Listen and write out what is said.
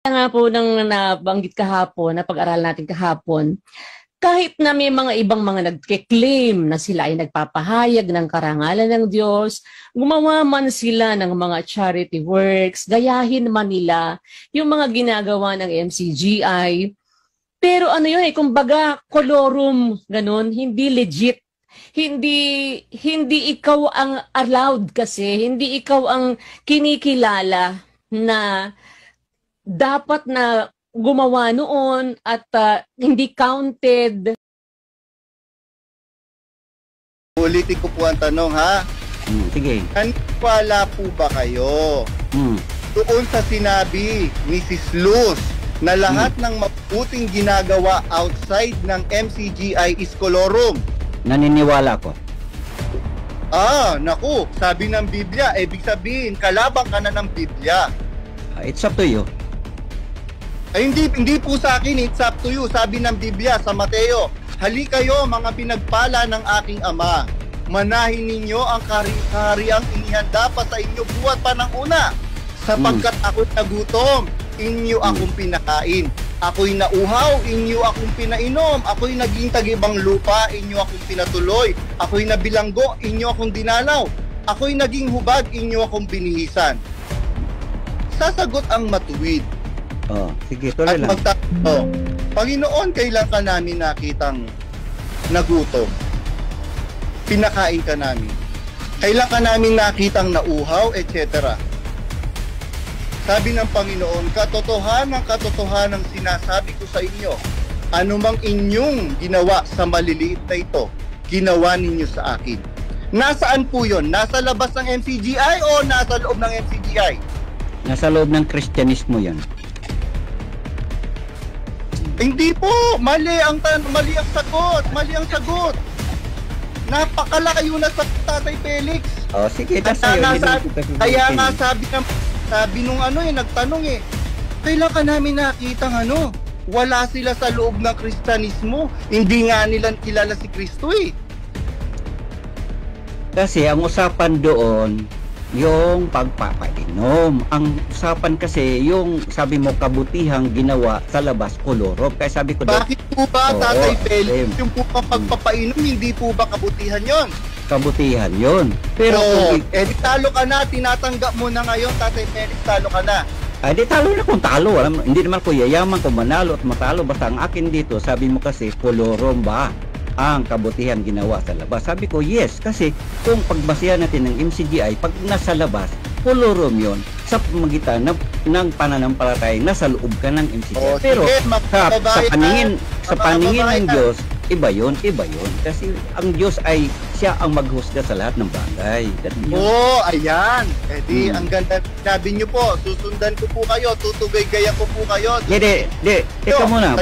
Nga po ng nabanggit kahapon, na pag-aral natin kahapon, kahit na may mga ibang mga nagke-claim na sila ay nagpapahayag ng karangalan ng Diyos, gumawa man sila ng mga charity works, gayahin man nila yung mga ginagawa ng MCGI. Pero ano yun kumbaga kolorum, ganun, hindi legit. Hindi ikaw ang allowed kasi, hindi ikaw ang kinikilala na dapat na gumawa noon at hindi counted. Ulitin ko po ang tanong, ha? Sige. Naniwala po ba kayo doon sa sinabi ni Sis Luz na lahat ng mabuting ginagawa outside ng MCGI is kolorum? Naniniwala ko. Naku, sabi ng Biblia, ibig sabihin, kalabang ka na ng Biblia. It's up to you. Ay, hindi po sa akin, it's up to you. Sabi ng Biblia sa Mateo, hali kayo mga pinagpala ng aking Ama. Manahin ninyo ang kahariang inihanda pa sa inyo buhat pa ng una. Sapagkat ako'y nagutom, inyo akong pinakain. Ako'y nauhaw, inyo akong pinainom. Ako'y naging tagibang lupa, inyo akong pinatuloy. Ako'y nabilanggo, inyo akong dinalaw. Ako'y naging hubad, inyo akong binihisan. Sasagot ang matuwid. Sige, tuloy lang. Panginoon, kailan ka namin nakitang nagutom? Pinakain ka namin. Kailan ka namin nakitang nauhaw, etc. Sabi ng Panginoon, katotohanan sinasabi ko sa inyo, anumang inyong ginawa sa maliliit na ito, ginawa ninyo sa akin. Nasaan po yun? Nasa labas ng MCGI o nasa loob ng MCGI? Nasa loob ng Kristyanismo yan. Hindi po, mali ang sagot, Napakalayo na sa Tatay Felix. Sige, kaya nga sabi nung nagtanong kailan ka namin nakitang wala sila sa loob ng Kristyanismo, hindi nga nila kilala si Kristo Kasi ang usapan doon yung pagpapainom. Ang usapan kasi yung sabi mo kabutihang ginawa sa labas kolorom. Kaya sabi ko bakit po ba Tatay Felix yung po pagpapainom hindi po ba kabutihan yon? Kabutihan yon. Pero di talo ka na, tinatanggap mo na ngayon Tatay Felix, talo ka na. Di talo na kung talo. Hindi naman ko yayaman kung manalo at matalo. Basta ang akin dito, sabi mo kasi kolorom ba ang kabutihan ginawa sa labas? Sabi ko, yes. Kasi kung pagbasihan natin ng MCGI, pag nasa labas, kolorom yun sa pamagitan ng pananampalataya nasa loob ka ng MCGI. Pero sa paningin ng Diyos, iba yun. Kasi ang Diyos ay siya ang maghusga sa lahat ng bagay. Ayan. Ang ganda. Sabi niyo po, susundan ko po kayo, tutugay-gaya ko po kayo. Teka muna.